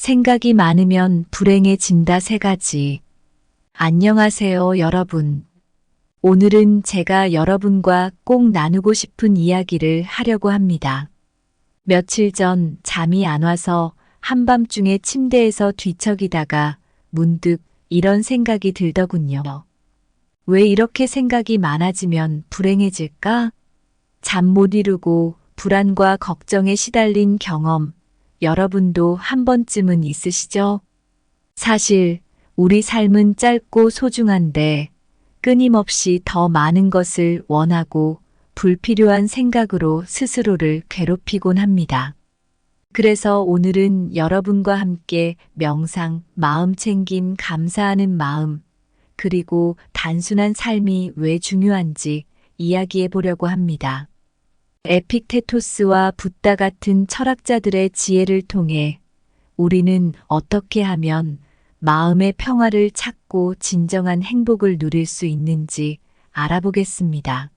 생각이 많으면 불행해진다 세 가지. 안녕하세요, 여러분. 오늘은 제가 여러분과 꼭 나누고 싶은 이야기를 하려고 합니다. 며칠 전 잠이 안 와서 한밤중에 침대에서 뒤척이다가 문득 이런 생각이 들더군요. 왜 이렇게 생각이 많아지면 불행해질까? 잠 못 이루고 불안과 걱정에 시달린 경험, 여러분도 한 번쯤은 있으시죠? 사실 우리 삶은 짧고 소중한데 끊임없이 더 많은 것을 원하고 불필요한 생각으로 스스로를 괴롭히곤 합니다. 그래서 오늘은 여러분과 함께 명상, 마음챙김, 감사하는 마음, 그리고 단순한 삶이 왜 중요한지 이야기해 보려고 합니다. 에픽테토스와 붓다 같은 철학자들의 지혜를 통해 우리는 어떻게 하면 마음의 평화를 찾고 진정한 행복을 누릴 수 있는지 알아보겠습니다.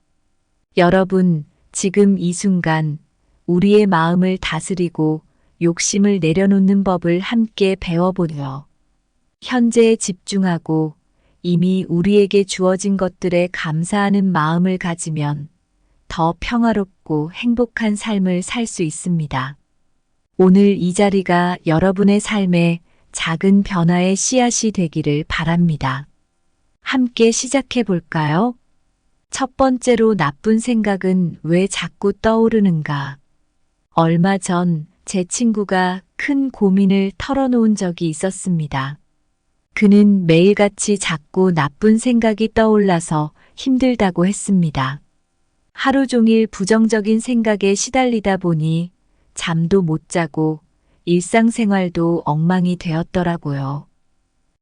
여러분, 지금 이 순간 우리의 마음을 다스리고 욕심을 내려놓는 법을 함께 배워보려. 현재에 집중하고 이미 우리에게 주어진 것들에 감사하는 마음을 가지면 더 평화롭고 행복한 삶을 살 수 있습니다. 오늘 이 자리가 여러분의 삶에 작은 변화의 씨앗이 되기를 바랍니다. 함께 시작해 볼까요? 첫 번째로 나쁜 생각은 왜 자꾸 떠오르는가? 얼마 전 제 친구가 큰 고민을 털어놓은 적이 있었습니다. 그는 매일같이 자꾸 나쁜 생각이 떠올라서 힘들다고 했습니다. 하루 종일 부정적인 생각에 시달리다 보니 잠도 못 자고 일상생활도 엉망이 되었더라고요.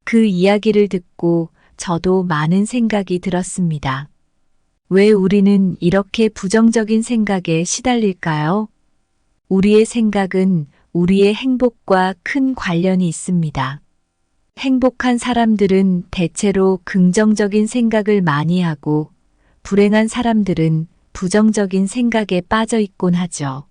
그 이야기를 듣고 저도 많은 생각이 들었습니다. 왜 우리는 이렇게 부정적인 생각에 시달릴까요? 우리의 생각은 우리의 행복과 큰 관련이 있습니다. 행복한 사람들은 대체로 긍정적인 생각을 많이 하고 불행한 사람들은 부정적인 생각에 빠져 있곤 하죠.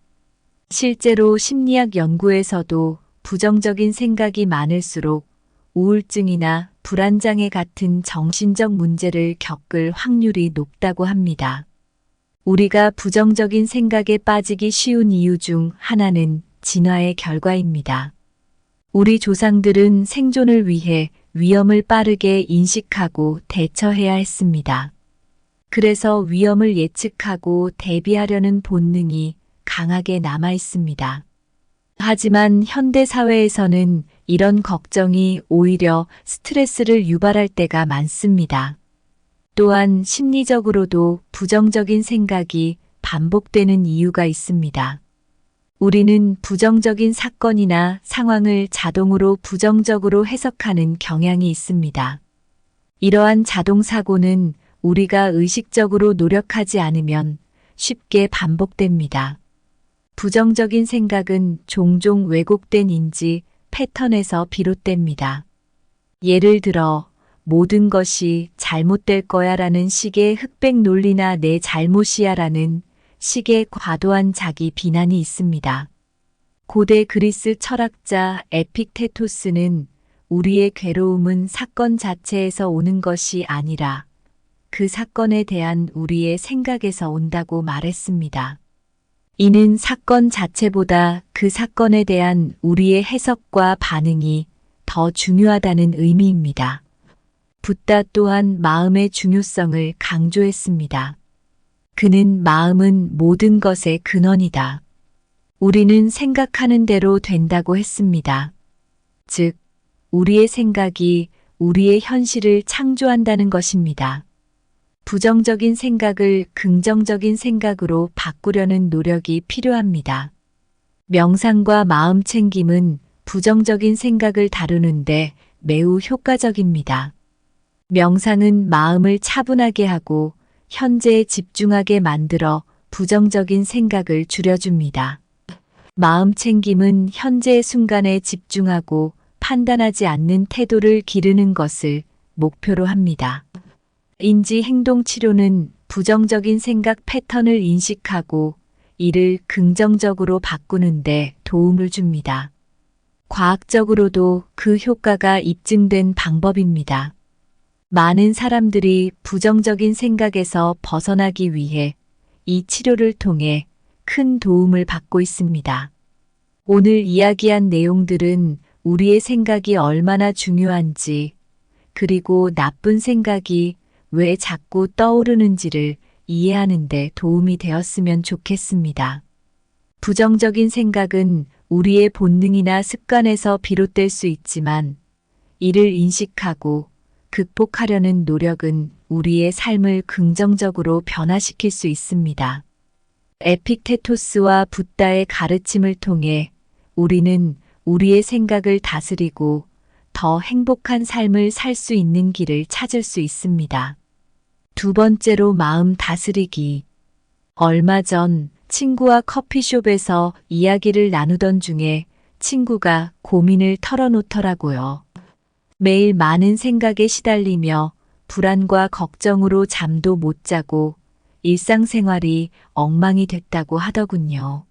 실제로 심리학 연구에서도 부정적인 생각이 많을수록 우울증이나 불안장애 같은 정신적 문제를 겪을 확률이 높다고 합니다. 우리가 부정적인 생각에 빠지기 쉬운 이유 중 하나는 진화의 결과입니다. 우리 조상들은 생존을 위해 위험을 빠르게 인식하고 대처해야 했습니다. 그래서 위험을 예측하고 대비하려는 본능이 강하게 남아 있습니다. 하지만 현대 사회에서는 이런 걱정이 오히려 스트레스를 유발할 때가 많습니다. 또한 심리적으로도 부정적인 생각이 반복되는 이유가 있습니다. 우리는 부정적인 사건이나 상황을 자동으로 부정적으로 해석하는 경향이 있습니다. 이러한 자동 사고는 우리가 의식적으로 노력하지 않으면 쉽게 반복됩니다. 부정적인 생각은 종종 왜곡된 인지, 패턴에서 비롯됩니다. 예를 들어, 모든 것이 잘못될 거야 라는 식의 흑백 논리나 내 잘못이야 라는 식의 과도한 자기 비난이 있습니다. 고대 그리스 철학자 에픽테토스는 우리의 괴로움은 사건 자체에서 오는 것이 아니라 그 사건에 대한 우리의 생각에서 온다고 말했습니다. 이는 사건 자체보다 그 사건에 대한 우리의 해석과 반응이 더 중요하다는 의미입니다. 붓다 또한 마음의 중요성을 강조했습니다. 그는 마음은 모든 것의 근원이다. 우리는 생각하는 대로 된다고 했습니다. 즉, 우리의 생각이 우리의 현실을 창조한다는 것입니다. 부정적인 생각을 긍정적인 생각으로 바꾸려는 노력이 필요합니다. 명상과 마음챙김은 부정적인 생각을 다루는데 매우 효과적입니다. 명상은 마음을 차분하게 하고 현재에 집중하게 만들어 부정적인 생각을 줄여줍니다. 마음챙김은 현재의 순간에 집중하고 판단하지 않는 태도를 기르는 것을 목표로 합니다. 인지행동치료는 부정적인 생각 패턴을 인식하고 이를 긍정적으로 바꾸는데 도움을 줍니다. 과학적으로도 그 효과가 입증된 방법입니다. 많은 사람들이 부정적인 생각에서 벗어나기 위해 이 치료를 통해 큰 도움을 받고 있습니다. 오늘 이야기한 내용들은 우리의 생각이 얼마나 중요한지, 그리고 나쁜 생각이 왜 자꾸 떠오르는지를 이해하는 데 도움이 되었으면 좋겠습니다. 부정적인 생각은 우리의 본능이나 습관에서 비롯될 수 있지만, 이를 인식하고 극복하려는 노력은 우리의 삶을 긍정적으로 변화시킬 수 있습니다. 에픽테토스와 붓다의 가르침을 통해 우리는 우리의 생각을 다스리고 더 행복한 삶을 살 수 있는 길을 찾을 수 있습니다. 두 번째로 마음 다스리기. 얼마 전 친구와 커피숍에서 이야기를 나누던 중에 친구가 고민을 털어놓더라고요. 매일 많은 생각에 시달리며 불안과 걱정으로 잠도 못 자고 일상생활이 엉망이 됐다고 하더군요.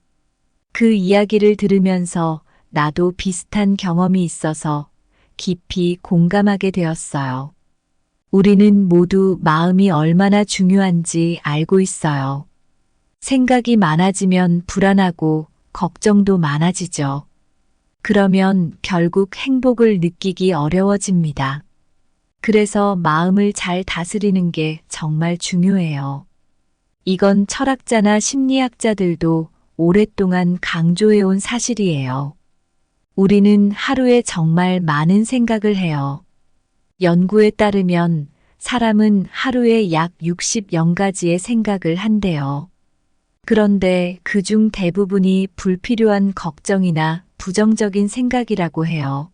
그 이야기를 들으면서 나도 비슷한 경험이 있어서 깊이 공감하게 되었어요. 우리는 모두 마음이 얼마나 중요한지 알고 있어요. 생각이 많아지면 불안하고 걱정도 많아지죠. 그러면 결국 행복을 느끼기 어려워집니다. 그래서 마음을 잘 다스리는 게 정말 중요해요. 이건 철학자나 심리학자들도 오랫동안 강조해온 사실이에요. 우리는 하루에 정말 많은 생각을 해요. 연구에 따르면 사람은 하루에 약 60영가지의 생각을 한대요. 그런데 그중 대부분이 불필요한 걱정이나 부정적인 생각이라고 해요.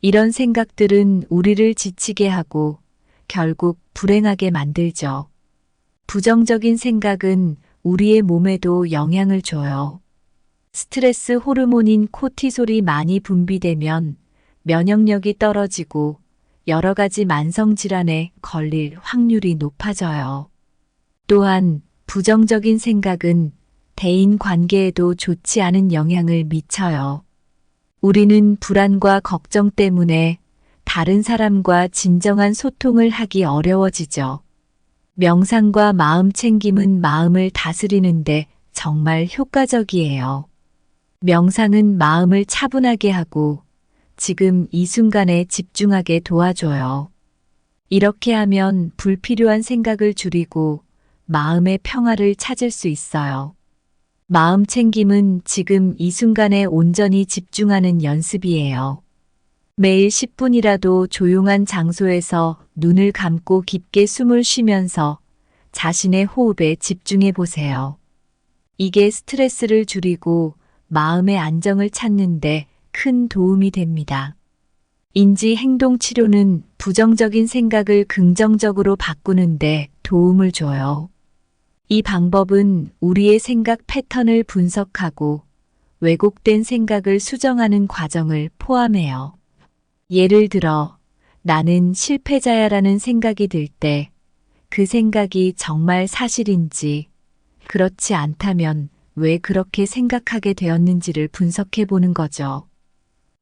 이런 생각들은 우리를 지치게 하고 결국 불행하게 만들죠. 부정적인 생각은 우리의 몸에도 영향을 줘요. 스트레스 호르몬인 코티솔이 많이 분비되면 면역력이 떨어지고 여러 가지 만성질환에 걸릴 확률이 높아져요. 또한 부정적인 생각은 대인 관계에도 좋지 않은 영향을 미쳐요. 우리는 불안과 걱정 때문에 다른 사람과 진정한 소통을 하기 어려워지죠. 명상과 마음 챙김은 마음을 다스리는데 정말 효과적이에요. 명상은 마음을 차분하게 하고 지금 이 순간에 집중하게 도와줘요. 이렇게 하면 불필요한 생각을 줄이고 마음의 평화를 찾을 수 있어요. 마음 챙김은 지금 이 순간에 온전히 집중하는 연습이에요. 매일 10분이라도 조용한 장소에서 눈을 감고 깊게 숨을 쉬면서 자신의 호흡에 집중해 보세요. 이게 스트레스를 줄이고 마음의 안정을 찾는데 큰 도움이 됩니다. 인지 행동 치료는 부정적인 생각을 긍정적으로 바꾸는데 도움을 줘요. 이 방법은 우리의 생각 패턴을 분석하고 왜곡된 생각을 수정하는 과정을 포함해요. 예를 들어, 나는 실패자야라는 생각이 들 때 그 생각이 정말 사실인지, 그렇지 않다면 왜 그렇게 생각하게 되었는지를 분석해 보는 거죠.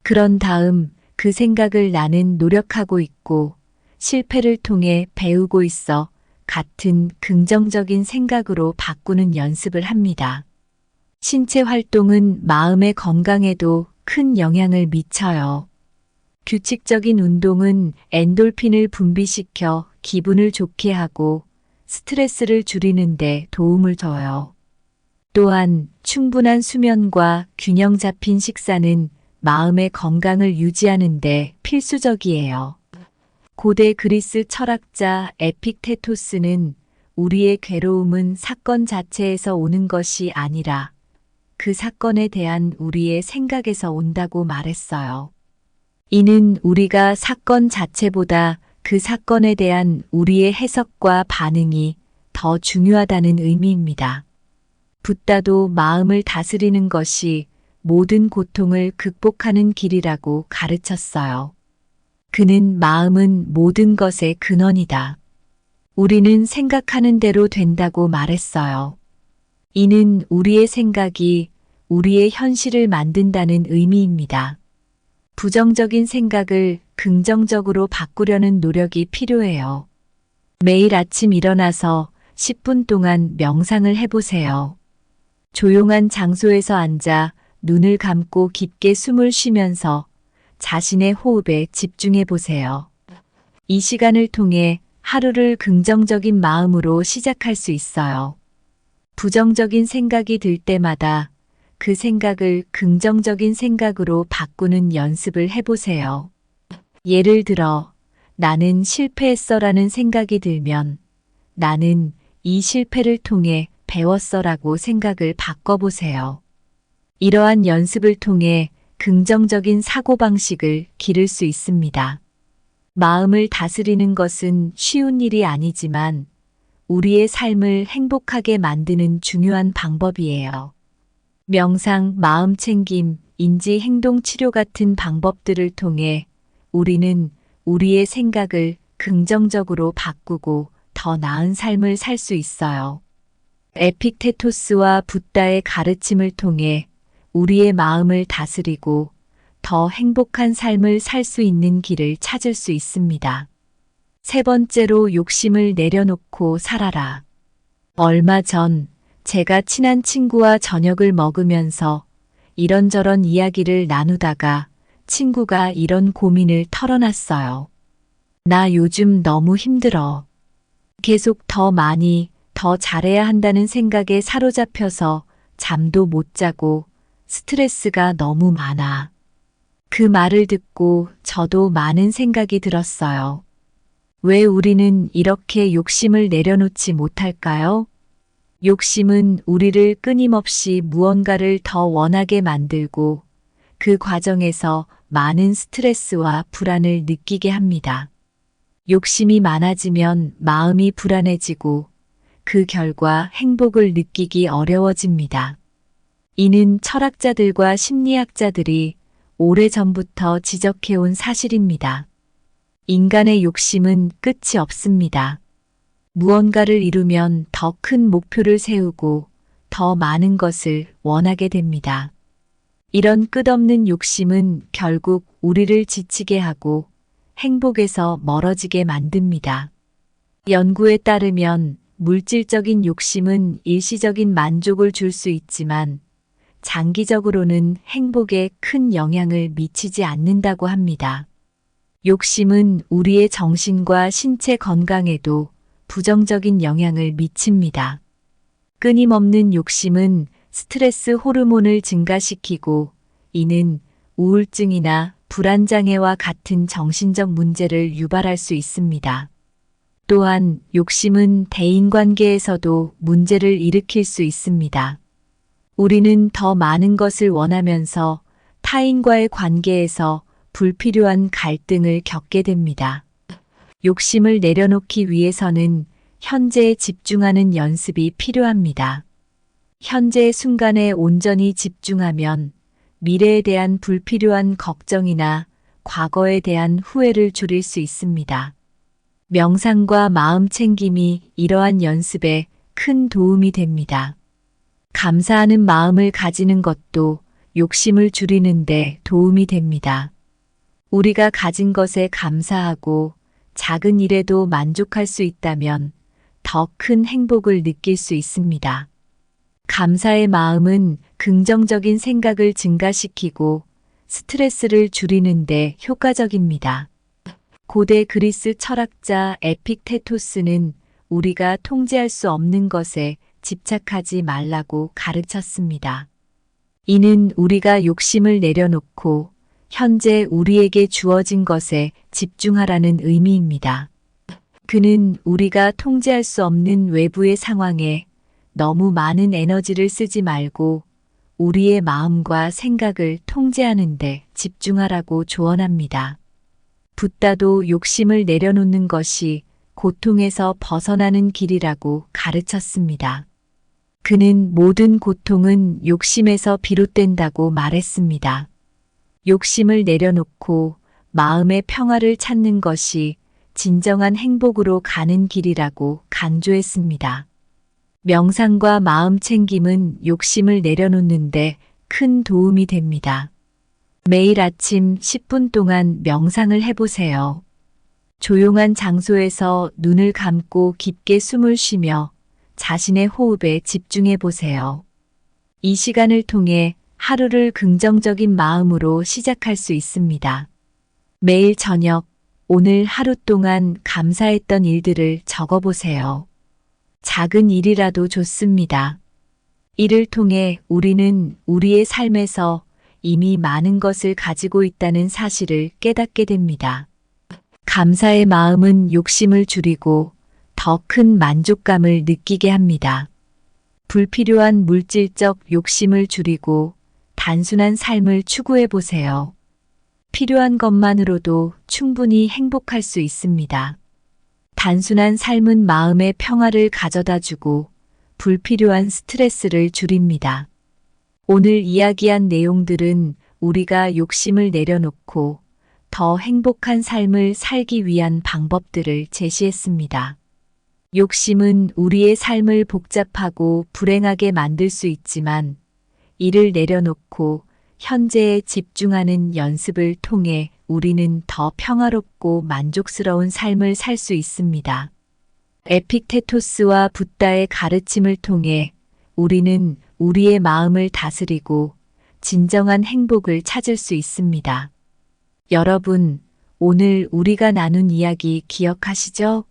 그런 다음 그 생각을 나는 노력하고 있고 실패를 통해 배우고 있어 같은 긍정적인 생각으로 바꾸는 연습을 합니다. 신체 활동은 마음의 건강에도 큰 영향을 미쳐요. 규칙적인 운동은 엔돌핀을 분비시켜 기분을 좋게 하고 스트레스를 줄이는데 도움을 줘요. 또한 충분한 수면과 균형 잡힌 식사는 마음의 건강을 유지하는 데 필수적이에요. 고대 그리스 철학자 에픽테토스는 우리의 괴로움은 사건 자체에서 오는 것이 아니라 그 사건에 대한 우리의 생각에서 온다고 말했어요. 이는 우리가 사건 자체보다 그 사건에 대한 우리의 해석과 반응이 더 중요하다는 의미입니다. 붓다도 마음을 다스리는 것이 모든 고통을 극복하는 길이라고 가르쳤어요. 그는 마음은 모든 것의 근원이다. 우리는 생각하는 대로 된다고 말했어요. 이는 우리의 생각이 우리의 현실을 만든다는 의미입니다. 부정적인 생각을 긍정적으로 바꾸려는 노력이 필요해요. 매일 아침 일어나서 10분 동안 명상을 해보세요. 조용한 장소에서 앉아 눈을 감고 깊게 숨을 쉬면서 자신의 호흡에 집중해 보세요. 이 시간을 통해 하루를 긍정적인 마음으로 시작할 수 있어요. 부정적인 생각이 들 때마다 그 생각을 긍정적인 생각으로 바꾸는 연습을 해보세요. 예를 들어, 나는 실패했어라는 생각이 들면 나는 이 실패를 통해 배웠어라고 생각을 바꿔보세요. 이러한 연습을 통해 긍정적인 사고방식을 기를 수 있습니다. 마음을 다스리는 것은 쉬운 일이 아니지만 우리의 삶을 행복하게 만드는 중요한 방법이에요. 명상, 마음챙김, 인지행동치료 같은 방법들을 통해 우리는 우리의 생각을 긍정적으로 바꾸고 더 나은 삶을 살 수 있어요. 에픽테토스와 붓다의 가르침을 통해 우리의 마음을 다스리고 더 행복한 삶을 살 수 있는 길을 찾을 수 있습니다. 세 번째로 욕심을 내려놓고 살아라. 얼마 전 제가 친한 친구와 저녁을 먹으면서 이런저런 이야기를 나누다가 친구가 이런 고민을 털어놨어요. 나 요즘 너무 힘들어. 계속 더 많이, 더 잘해야 한다는 생각에 사로잡혀서 잠도 못 자고 스트레스가 너무 많아. 그 말을 듣고 저도 많은 생각이 들었어요. 왜 우리는 이렇게 욕심을 내려놓지 못할까요? 욕심은 우리를 끊임없이 무언가를 더 원하게 만들고 그 과정에서 많은 스트레스와 불안을 느끼게 합니다. 욕심이 많아지면 마음이 불안해지고 그 결과 행복을 느끼기 어려워집니다. 이는 철학자들과 심리학자들이 오래전부터 지적해온 사실입니다. 인간의 욕심은 끝이 없습니다. 무언가를 이루면 더 큰 목표를 세우고 더 많은 것을 원하게 됩니다. 이런 끝없는 욕심은 결국 우리를 지치게 하고 행복에서 멀어지게 만듭니다. 연구에 따르면 물질적인 욕심은 일시적인 만족을 줄 수 있지만 장기적으로는 행복에 큰 영향을 미치지 않는다고 합니다. 욕심은 우리의 정신과 신체 건강에도 부정적인 영향을 미칩니다. 끊임없는 욕심은 스트레스 호르몬을 증가시키고 이는 우울증이나 불안장애와 같은 정신적 문제를 유발할 수 있습니다. 또한 욕심은 대인관계에서도 문제를 일으킬 수 있습니다. 우리는 더 많은 것을 원하면서 타인과의 관계에서 불필요한 갈등을 겪게 됩니다. 욕심을 내려놓기 위해서는 현재에 집중하는 연습이 필요합니다. 현재의 순간에 온전히 집중하면 미래에 대한 불필요한 걱정이나 과거에 대한 후회를 줄일 수 있습니다. 명상과 마음 챙김이 이러한 연습에 큰 도움이 됩니다. 감사하는 마음을 가지는 것도 욕심을 줄이는 데 도움이 됩니다. 우리가 가진 것에 감사하고 작은 일에도 만족할 수 있다면 더 큰 행복을 느낄 수 있습니다. 감사의 마음은 긍정적인 생각을 증가시키고 스트레스를 줄이는 데 효과적입니다. 고대 그리스 철학자 에픽테토스는 우리가 통제할 수 없는 것에 집착하지 말라고 가르쳤습니다. 이는 우리가 욕심을 내려놓고 현재 우리에게 주어진 것에 집중하라는 의미입니다. 그는 우리가 통제할 수 없는 외부의 상황에 너무 많은 에너지를 쓰지 말고 우리의 마음과 생각을 통제하는 데 집중하라고 조언합니다. 붓다도 욕심을 내려놓는 것이 고통에서 벗어나는 길이라고 가르쳤습니다. 그는 모든 고통은 욕심에서 비롯된다고 말했습니다. 욕심을 내려놓고 마음의 평화를 찾는 것이 진정한 행복으로 가는 길이라고 강조했습니다. 명상과 마음 챙김은 욕심을 내려놓는데 큰 도움이 됩니다. 매일 아침 10분 동안 명상을 해보세요. 조용한 장소에서 눈을 감고 깊게 숨을 쉬며 자신의 호흡에 집중해 보세요. 이 시간을 통해 하루를 긍정적인 마음으로 시작할 수 있습니다. 매일 저녁, 오늘 하루 동안 감사했던 일들을 적어보세요. 작은 일이라도 좋습니다. 이를 통해 우리는 우리의 삶에서 이미 많은 것을 가지고 있다는 사실을 깨닫게 됩니다. 감사의 마음은 욕심을 줄이고 더 큰 만족감을 느끼게 합니다. 불필요한 물질적 욕심을 줄이고 단순한 삶을 추구해 보세요. 필요한 것만으로도 충분히 행복할 수 있습니다. 단순한 삶은 마음의 평화를 가져다 주고 불필요한 스트레스를 줄입니다. 오늘 이야기한 내용들은 우리가 욕심을 내려놓고 더 행복한 삶을 살기 위한 방법들을 제시했습니다. 욕심은 우리의 삶을 복잡하고 불행하게 만들 수 있지만 이를 내려놓고 현재에 집중하는 연습을 통해 우리는 더 평화롭고 만족스러운 삶을 살 수 있습니다. 에픽테토스와 붓다의 가르침을 통해 우리는 우리의 마음을 다스리고 진정한 행복을 찾을 수 있습니다. 여러분, 오늘 우리가 나눈 이야기 기억하시죠?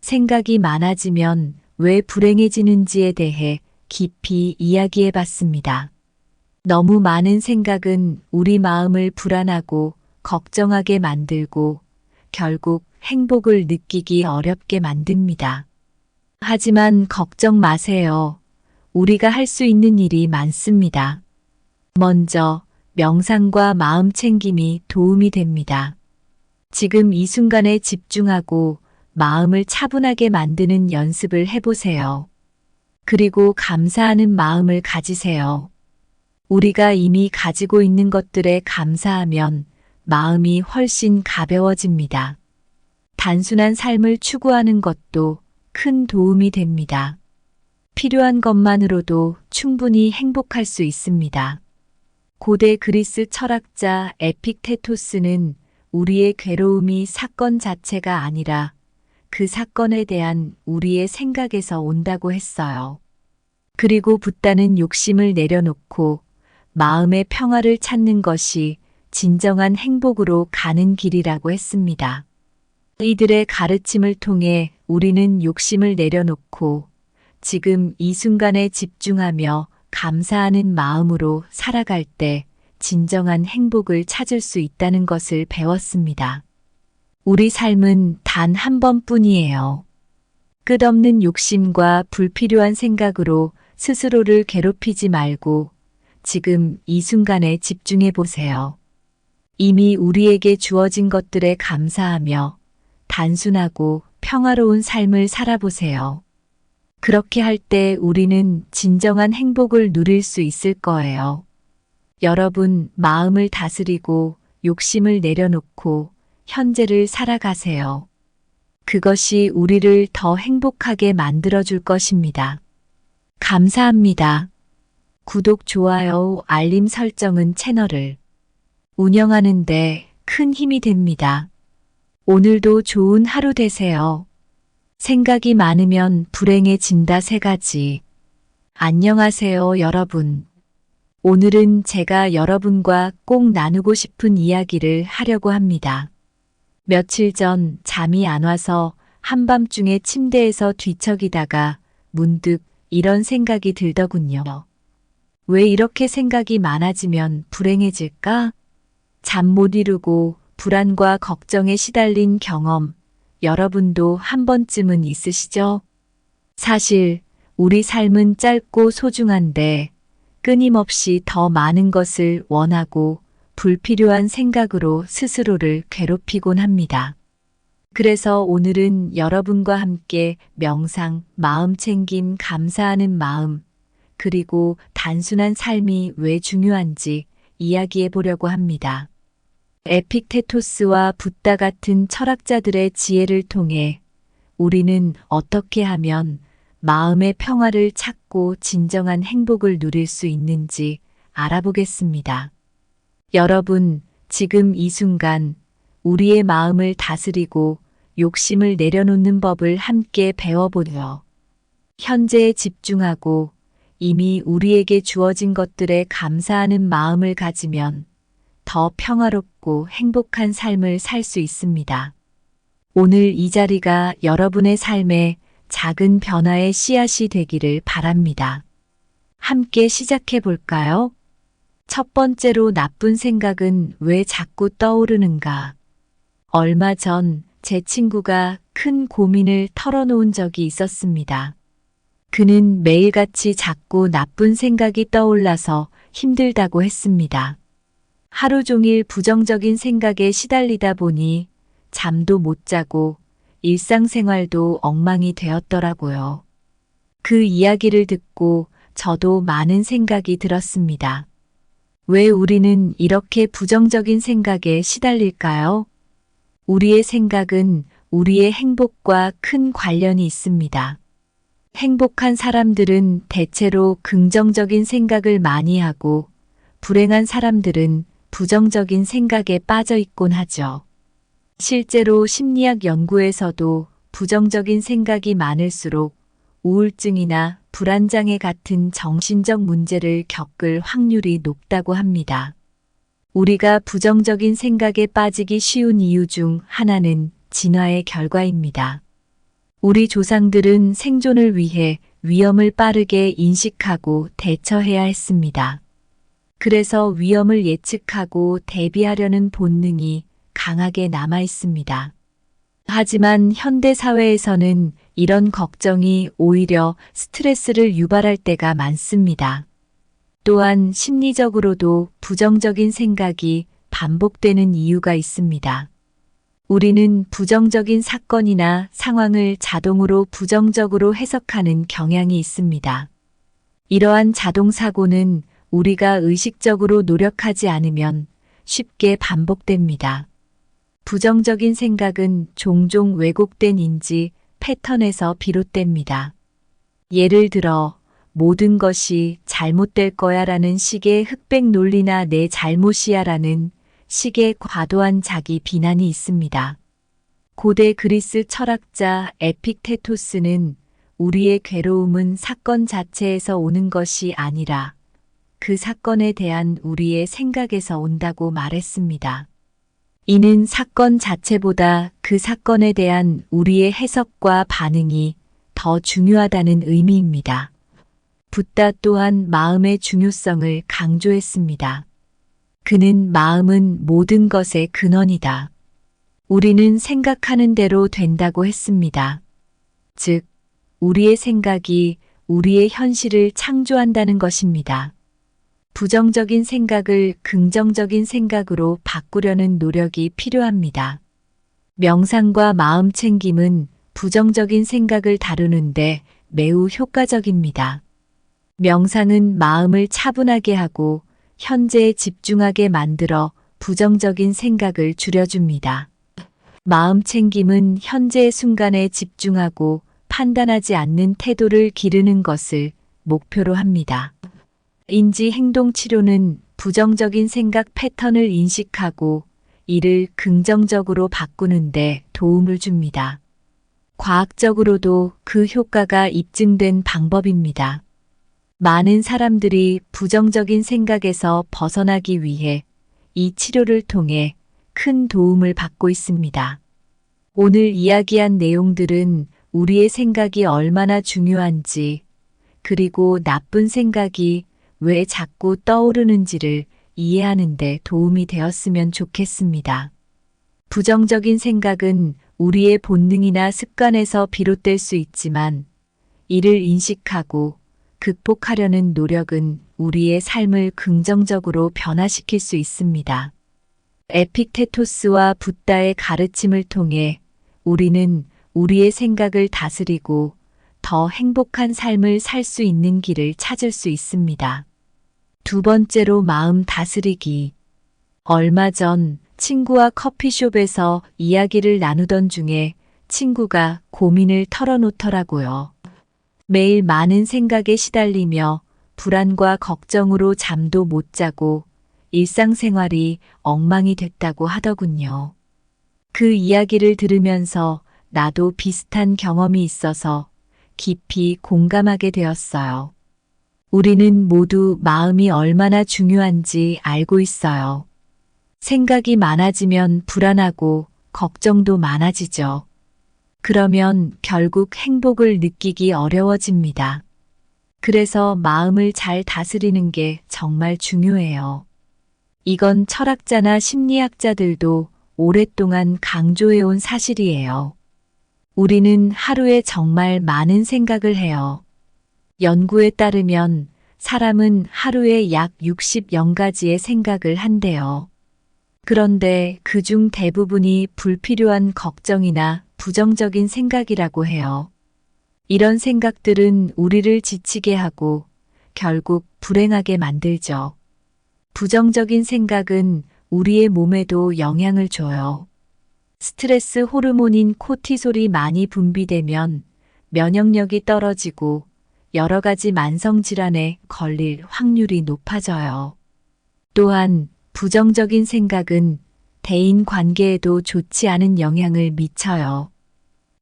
생각이 많아지면 왜 불행해지는지에 대해 깊이 이야기해 봤습니다. 너무 많은 생각은 우리 마음을 불안하고 걱정하게 만들고 결국 행복을 느끼기 어렵게 만듭니다. 하지만 걱정 마세요. 우리가 할 수 있는 일이 많습니다. 먼저 명상과 마음 챙김이 도움이 됩니다. 지금 이 순간에 집중하고 마음을 차분하게 만드는 연습을 해보세요. 그리고 감사하는 마음을 가지세요. 우리가 이미 가지고 있는 것들에 감사하면 마음이 훨씬 가벼워집니다. 단순한 삶을 추구하는 것도 큰 도움이 됩니다. 필요한 것만으로도 충분히 행복할 수 있습니다. 고대 그리스 철학자 에픽테토스는 우리의 괴로움이 사건 자체가 아니라 그 사건에 대한 우리의 생각에서 온다고 했어요. 그리고 붓다는 욕심을 내려놓고 마음의 평화를 찾는 것이 진정한 행복으로 가는 길이라고 했습니다. 이들의 가르침을 통해 우리는 욕심을 내려놓고 지금 이 순간에 집중하며 감사하는 마음으로 살아갈 때 진정한 행복을 찾을 수 있다는 것을 배웠습니다. 우리 삶은 단 한 번뿐이에요. 끝없는 욕심과 불필요한 생각으로 스스로를 괴롭히지 말고 지금 이 순간에 집중해 보세요. 이미 우리에게 주어진 것들에 감사하며 단순하고 평화로운 삶을 살아보세요. 그렇게 할 때 우리는 진정한 행복을 누릴 수 있을 거예요. 여러분, 마음을 다스리고 욕심을 내려놓고 현재를 살아가세요. 그것이 우리를 더 행복하게 만들어줄 것입니다. 감사합니다. 구독, 좋아요, 알림 설정은 채널을 운영하는데 큰 힘이 됩니다. 오늘도 좋은 하루 되세요. 생각이 많으면 불행해진다 3가지. 안녕하세요, 여러분. 오늘은 제가 여러분과 꼭 나누고 싶은 이야기를 하려고 합니다. 며칠 전 잠이 안 와서 한밤중에 침대에서 뒤척이다가 문득 이런 생각이 들더군요. 왜 이렇게 생각이 많아지면 불행해질까? 잠 못 이루고 불안과 걱정에 시달린 경험, 여러분도 한 번쯤은 있으시죠? 사실 우리 삶은 짧고 소중한데 끊임없이 더 많은 것을 원하고 불필요한 생각으로 스스로를 괴롭히곤 합니다. 그래서 오늘은 여러분과 함께 명상, 마음 챙김, 감사하는 마음, 그리고 단순한 삶이 왜 중요한지 이야기해 보려고 합니다. 에픽테토스와 붓다 같은 철학자들의 지혜를 통해 우리는 어떻게 하면 마음의 평화를 찾고 진정한 행복을 누릴 수 있는지 알아보겠습니다. 여러분, 지금 이 순간 우리의 마음을 다스리고 욕심을 내려놓는 법을 함께 배워보려. 현재에 집중하고 이미 우리에게 주어진 것들에 감사하는 마음을 가지면 더 평화롭고 행복한 삶을 살 수 있습니다. 오늘 이 자리가 여러분의 삶에 작은 변화의 씨앗이 되기를 바랍니다. 함께 시작해 볼까요? 첫 번째로 나쁜 생각은 왜 자꾸 떠오르는가? 얼마 전 제 친구가 큰 고민을 털어놓은 적이 있었습니다. 그는 매일같이 자꾸 나쁜 생각이 떠올라서 힘들다고 했습니다. 하루 종일 부정적인 생각에 시달리다 보니 잠도 못 자고 일상생활도 엉망이 되었더라고요. 그 이야기를 듣고 저도 많은 생각이 들었습니다. 왜 우리는 이렇게 부정적인 생각에 시달릴까요? 우리의 생각은 우리의 행복과 큰 관련이 있습니다. 행복한 사람들은 대체로 긍정적인 생각을 많이 하고 불행한 사람들은 부정적인 생각에 빠져 있곤 하죠. 실제로 심리학 연구에서도 부정적인 생각이 많을수록 우울증이나 불안장애 같은 정신적 문제를 겪을 확률이 높다고 합니다. 우리가 부정적인 생각에 빠지기 쉬운 이유 중 하나는 진화의 결과입니다. 우리 조상들은 생존을 위해 위험을 빠르게 인식하고 대처해야 했습니다. 그래서 위험을 예측하고 대비하려는 본능이 강하게 남아 있습니다. 하지만 현대 사회에서는 이런 걱정이 오히려 스트레스를 유발할 때가 많습니다. 또한 심리적으로도 부정적인 생각이 반복되는 이유가 있습니다. 우리는 부정적인 사건이나 상황을 자동으로 부정적으로 해석하는 경향이 있습니다. 이러한 자동 사고는 우리가 의식적으로 노력하지 않으면 쉽게 반복됩니다. 부정적인 생각은 종종 왜곡된 인지, 패턴에서 비롯됩니다. 예를 들어, 모든 것이 잘못될 거야 라는 식의 흑백 논리나 내 잘못이야 라는 식의 과도한 자기 비난이 있습니다. 고대 그리스 철학자 에픽테토스는 우리의 괴로움은 사건 자체에서 오는 것이 아니라 그 사건에 대한 우리의 생각에서 온다고 말했습니다. 이는 사건 자체보다 그 사건에 대한 우리의 해석과 반응이 더 중요하다는 의미입니다. 붓다 또한 마음의 중요성을 강조했습니다. 그는 마음은 모든 것의 근원이다. 우리는 생각하는 대로 된다고 했습니다. 즉, 우리의 생각이 우리의 현실을 창조한다는 것입니다. 부정적인 생각을 긍정적인 생각으로 바꾸려는 노력이 필요합니다. 명상과 마음 챙김은 부정적인 생각을 다루는데 매우 효과적입니다. 명상은 마음을 차분하게 하고 현재에 집중하게 만들어 부정적인 생각을 줄여줍니다. 마음 챙김은 현재의 순간에 집중하고 판단하지 않는 태도를 기르는 것을 목표로 합니다. 인지 행동 치료는 부정적인 생각 패턴을 인식하고 이를 긍정적으로 바꾸는데 도움을 줍니다. 과학적으로도 그 효과가 입증된 방법입니다. 많은 사람들이 부정적인 생각에서 벗어나기 위해 이 치료를 통해 큰 도움을 받고 있습니다. 오늘 이야기한 내용들은 우리의 생각이 얼마나 중요한지, 그리고 나쁜 생각이 왜 자꾸 떠오르는지를 이해하는 데 도움이 되었으면 좋겠습니다. 부정적인 생각은 우리의 본능이나 습관에서 비롯될 수 있지만, 이를 인식하고 극복하려는 노력은 우리의 삶을 긍정적으로 변화시킬 수 있습니다. 에픽테토스와 붓다의 가르침을 통해 우리는 우리의 생각을 다스리고 더 행복한 삶을 살 수 있는 길을 찾을 수 있습니다. 두 번째로 마음 다스리기. 얼마 전 친구와 커피숍에서 이야기를 나누던 중에 친구가 고민을 털어놓더라고요. 매일 많은 생각에 시달리며 불안과 걱정으로 잠도 못 자고 일상생활이 엉망이 됐다고 하더군요. 그 이야기를 들으면서 나도 비슷한 경험이 있어서 깊이 공감하게 되었어요. 우리는 모두 마음이 얼마나 중요한지 알고 있어요. 생각이 많아지면 불안하고 걱정도 많아지죠. 그러면 결국 행복을 느끼기 어려워집니다. 그래서 마음을 잘 다스리는 게 정말 중요해요. 이건 철학자나 심리학자들도 오랫동안 강조해온 사실이에요. 우리는 하루에 정말 많은 생각을 해요. 연구에 따르면 사람은 하루에 약 60영가지의 생각을 한대요. 그런데 그중 대부분이 불필요한 걱정이나 부정적인 생각이라고 해요. 이런 생각들은 우리를 지치게 하고 결국 불행하게 만들죠. 부정적인 생각은 우리의 몸에도 영향을 줘요. 스트레스 호르몬인 코티솔이 많이 분비되면 면역력이 떨어지고 여러 가지 만성질환에 걸릴 확률이 높아져요. 또한 부정적인 생각은 대인 관계에도 좋지 않은 영향을 미쳐요.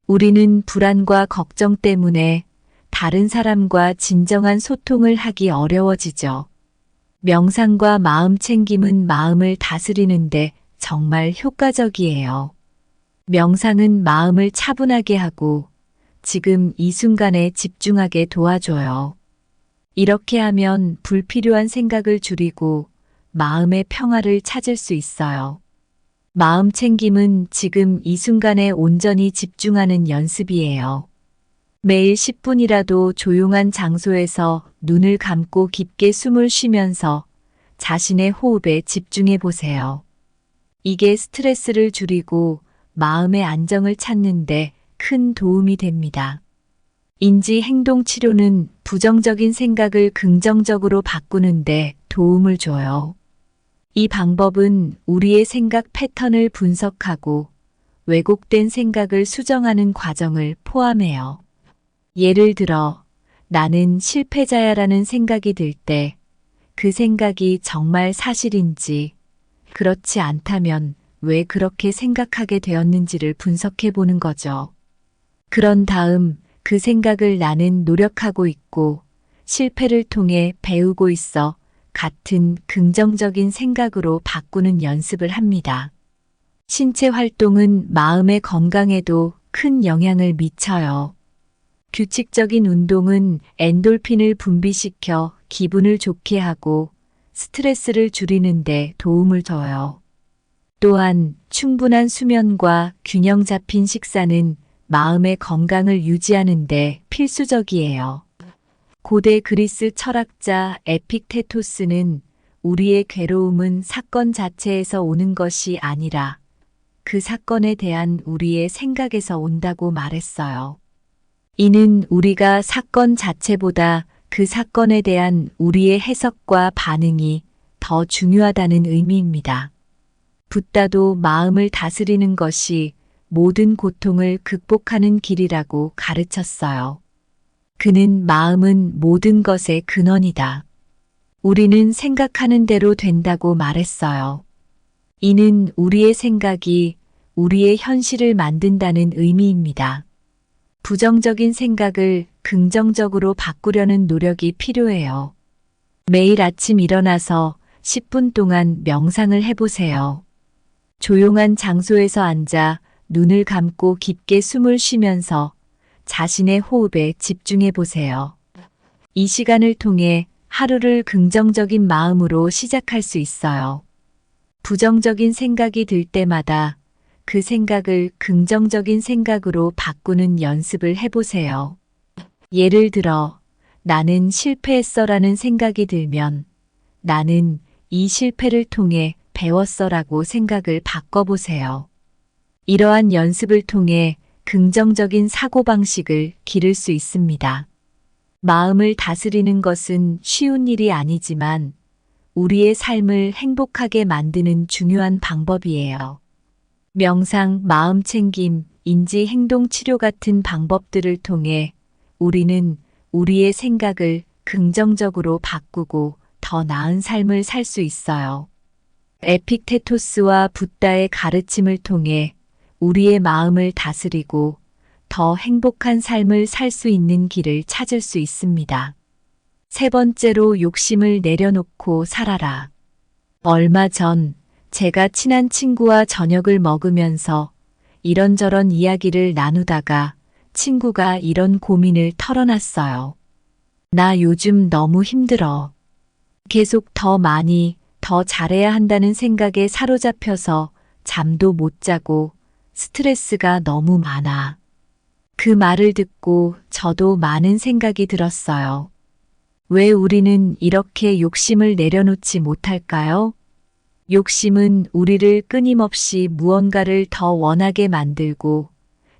우리는 불안과 걱정 때문에 다른 사람과 진정한 소통을 하기 어려워지죠. 명상과 마음 챙김은 마음을 다스리는데 정말 효과적이에요. 명상은 마음을 차분하게 하고 지금 이 순간에 집중하게 도와줘요. 이렇게 하면 불필요한 생각을 줄이고 마음의 평화를 찾을 수 있어요. 마음 챙김은 지금 이 순간에 온전히 집중하는 연습이에요. 매일 10분이라도 조용한 장소에서 눈을 감고 깊게 숨을 쉬면서 자신의 호흡에 집중해 보세요. 이게 스트레스를 줄이고 마음의 안정을 찾는데 큰 도움이 됩니다. 인지 행동 치료는 부정적인 생각을 긍정적으로 바꾸는데 도움을 줘요. 이 방법은 우리의 생각 패턴을 분석하고 왜곡된 생각을 수정하는 과정을 포함해요. 예를 들어, 나는 실패자야라는 생각이 들 때 그 생각이 정말 사실인지, 그렇지 않다면 왜 그렇게 생각하게 되었는지를 분석해 보는 거죠. 그런 다음 그 생각을 나는 노력하고 있고 실패를 통해 배우고 있어 같은 긍정적인 생각으로 바꾸는 연습을 합니다. 신체 활동은 마음의 건강에도 큰 영향을 미쳐요. 규칙적인 운동은 엔돌핀을 분비시켜 기분을 좋게 하고 스트레스를 줄이는데 도움을 줘요. 또한 충분한 수면과 균형 잡힌 식사는 마음의 건강을 유지하는데 필수적이에요. 고대 그리스 철학자 에픽테토스는 우리의 괴로움은 사건 자체에서 오는 것이 아니라 그 사건에 대한 우리의 생각에서 온다고 말했어요. 이는 우리가 사건 자체보다 그 사건에 대한 우리의 해석과 반응이 더 중요하다는 의미입니다. 붓다도 마음을 다스리는 것이 모든 고통을 극복하는 길이라고 가르쳤어요. 그는 마음은 모든 것의 근원이다. 우리는 생각하는 대로 된다고 말했어요. 이는 우리의 생각이 우리의 현실을 만든다는 의미입니다. 부정적인 생각을 긍정적으로 바꾸려는 노력이 필요해요. 매일 아침 일어나서 10분 동안 명상을 해보세요. 조용한 장소에서 앉아 눈을 감고 깊게 숨을 쉬면서 자신의 호흡에 집중해 보세요. 이 시간을 통해 하루를 긍정적인 마음으로 시작할 수 있어요. 부정적인 생각이 들 때마다 그 생각을 긍정적인 생각으로 바꾸는 연습을 해보세요. 예를 들어, 나는 실패했어라는 생각이 들면 나는 이 실패를 통해 배웠어라고 생각을 바꿔보세요. 이러한 연습을 통해 긍정적인 사고방식을 기를 수 있습니다. 마음을 다스리는 것은 쉬운 일이 아니지만 우리의 삶을 행복하게 만드는 중요한 방법이에요. 명상, 마음 챙김, 인지 행동 치료 같은 방법들을 통해 우리는 우리의 생각을 긍정적으로 바꾸고 더 나은 삶을 살 수 있어요. 에픽테토스와 붓다의 가르침을 통해 우리의 마음을 다스리고 더 행복한 삶을 살 수 있는 길을 찾을 수 있습니다. 세 번째로 욕심을 내려놓고 살아라. 얼마 전 제가 친한 친구와 저녁을 먹으면서 이런저런 이야기를 나누다가 친구가 이런 고민을 털어놨어요. 나 요즘 너무 힘들어. 계속 더 많이, 더 잘해야 한다는 생각에 사로잡혀서 잠도 못 자고 스트레스가 너무 많아. 그 말을 듣고 저도 많은 생각이 들었어요. 왜 우리는 이렇게 욕심을 내려놓지 못할까요? 욕심은 우리를 끊임없이 무언가를 더 원하게 만들고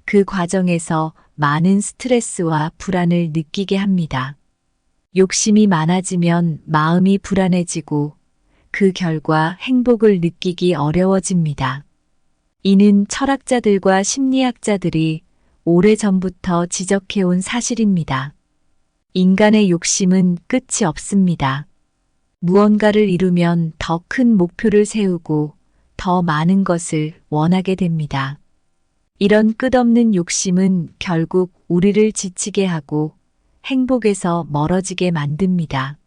그 과정에서 많은 스트레스와 불안을 느끼게 합니다. 욕심이 많아지면 마음이 불안해지고 그 결과 행복을 느끼기 어려워집니다. 이는 철학자들과 심리학자들이 오래전부터 지적해온 사실입니다. 인간의 욕심은 끝이 없습니다. 무언가를 이루면 더 큰 목표를 세우고 더 많은 것을 원하게 됩니다. 이런 끝없는 욕심은 결국 우리를 지치게 하고 행복에서 멀어지게 만듭니다.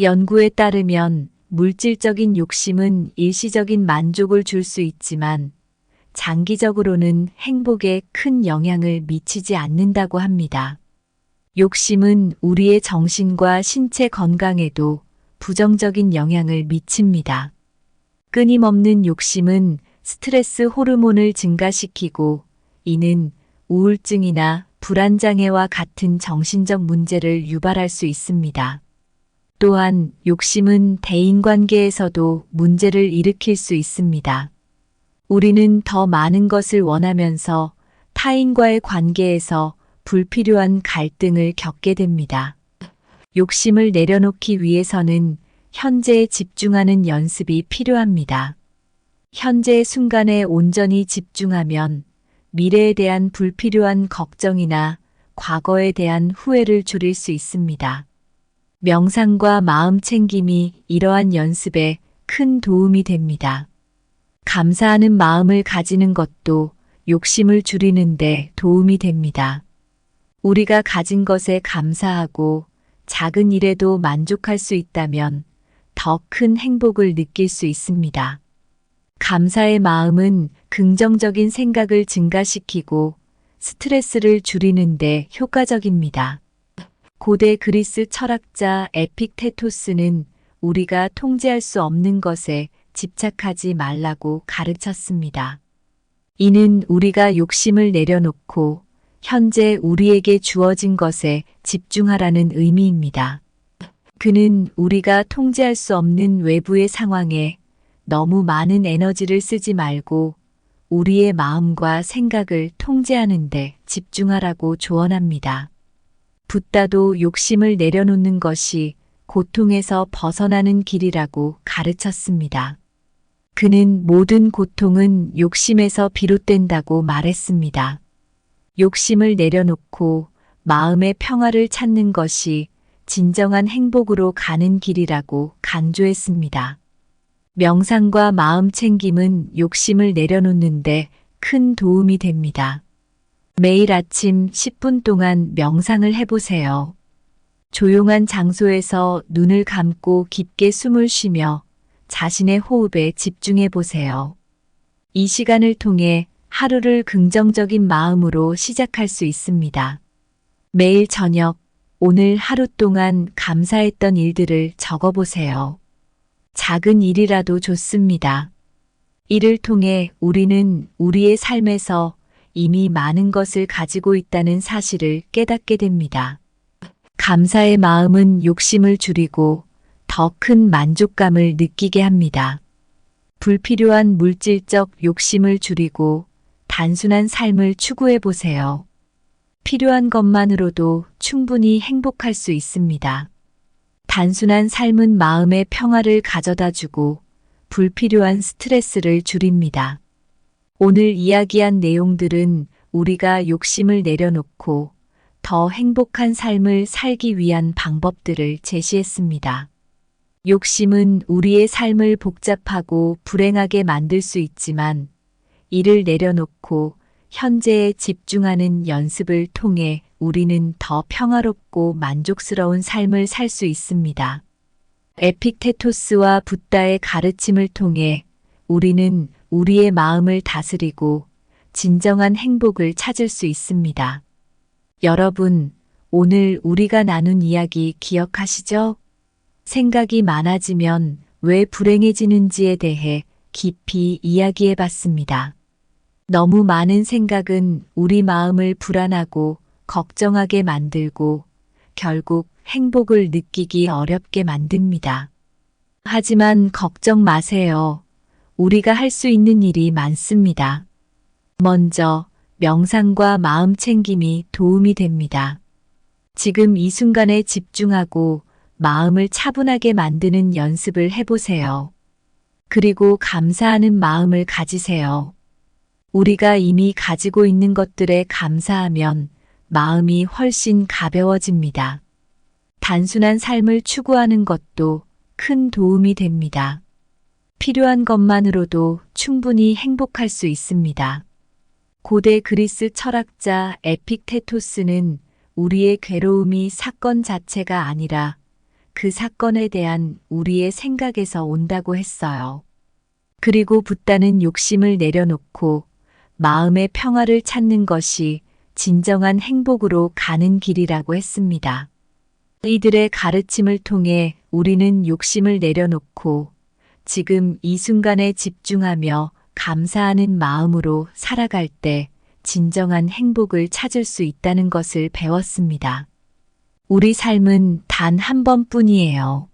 연구에 따르면 물질적인 욕심은 일시적인 만족을 줄 수 있지만 장기적으로는 행복에 큰 영향을 미치지 않는다고 합니다. 욕심은 우리의 정신과 신체 건강에도 부정적인 영향을 미칩니다. 끊임없는 욕심은 스트레스 호르몬을 증가시키고 이는 우울증이나 불안장애와 같은 정신적 문제를 유발할 수 있습니다. 또한 욕심은 대인관계에서도 문제를 일으킬 수 있습니다. 우리는 더 많은 것을 원하면서 타인과의 관계에서 불필요한 갈등을 겪게 됩니다. 욕심을 내려놓기 위해서는 현재에 집중하는 연습이 필요합니다. 현재의 순간에 온전히 집중하면 미래에 대한 불필요한 걱정이나 과거에 대한 후회를 줄일 수 있습니다. 명상과 마음 챙김이 이러한 연습에 큰 도움이 됩니다. 감사하는 마음을 가지는 것도 욕심을 줄이는데 도움이 됩니다. 우리가 가진 것에 감사하고 작은 일에도 만족할 수 있다면 더 큰 행복을 느낄 수 있습니다. 감사의 마음은 긍정적인 생각을 증가시키고 스트레스를 줄이는데 효과적입니다. 고대 그리스 철학자 에픽테토스는 우리가 통제할 수 없는 것에 집착하지 말라고 가르쳤습니다. 이는 우리가 욕심을 내려놓고 현재 우리에게 주어진 것에 집중하라는 의미입니다. 그는 우리가 통제할 수 없는 외부의 상황에 너무 많은 에너지를 쓰지 말고 우리의 마음과 생각을 통제하는 데 집중하라고 조언합니다. 붓다도 욕심을 내려놓는 것이 고통에서 벗어나는 길이라고 가르쳤습니다. 그는 모든 고통은 욕심에서 비롯된다고 말했습니다. 욕심을 내려놓고 마음의 평화를 찾는 것이 진정한 행복으로 가는 길이라고 강조했습니다. 명상과 마음 챙김은 욕심을 내려놓는데 큰 도움이 됩니다. 매일 아침 10분 동안 명상을 해보세요. 조용한 장소에서 눈을 감고 깊게 숨을 쉬며 자신의 호흡에 집중해 보세요. 이 시간을 통해 하루를 긍정적인 마음으로 시작할 수 있습니다. 매일 저녁, 오늘 하루 동안 감사했던 일들을 적어보세요. 작은 일이라도 좋습니다. 이를 통해 우리는 우리의 삶에서 이미 많은 것을 가지고 있다는 사실을 깨닫게 됩니다. 감사의 마음은 욕심을 줄이고 더 큰 만족감을 느끼게 합니다. 불필요한 물질적 욕심을 줄이고 단순한 삶을 추구해 보세요. 필요한 것만으로도 충분히 행복할 수 있습니다. 단순한 삶은 마음의 평화를 가져다 주고 불필요한 스트레스를 줄입니다. 오늘 이야기한 내용들은 우리가 욕심을 내려놓고 더 행복한 삶을 살기 위한 방법들을 제시했습니다. 욕심은 우리의 삶을 복잡하고 불행하게 만들 수 있지만 이를 내려놓고 현재에 집중하는 연습을 통해 우리는 더 평화롭고 만족스러운 삶을 살 수 있습니다. 에픽테토스와 붓다의 가르침을 통해 우리는 우리의 마음을 다스리고 진정한 행복을 찾을 수 있습니다. 여러분, 오늘 우리가 나눈 이야기 기억하시죠? 생각이 많아지면 왜 불행해지는지에 대해 깊이 이야기해 봤습니다. 너무 많은 생각은 우리 마음을 불안하고 걱정하게 만들고 결국 행복을 느끼기 어렵게 만듭니다. 하지만 걱정 마세요. 우리가 할 수 있는 일이 많습니다. 먼저 명상과 마음 챙김이 도움이 됩니다. 지금 이 순간에 집중하고 마음을 차분하게 만드는 연습을 해보세요. 그리고 감사하는 마음을 가지세요. 우리가 이미 가지고 있는 것들에 감사하면 마음이 훨씬 가벼워집니다. 단순한 삶을 추구하는 것도 큰 도움이 됩니다. 필요한 것만으로도 충분히 행복할 수 있습니다. 고대 그리스 철학자 에픽테토스는 우리의 괴로움이 사건 자체가 아니라 그 사건에 대한 우리의 생각에서 온다고 했어요. 그리고 붓다는 욕심을 내려놓고 마음의 평화를 찾는 것이 진정한 행복으로 가는 길이라고 했습니다. 이들의 가르침을 통해 우리는 욕심을 내려놓고 지금 이 순간에 집중하며 감사하는 마음으로 살아갈 때 진정한 행복을 찾을 수 있다는 것을 배웠습니다. 우리 삶은 단 한 번뿐이에요.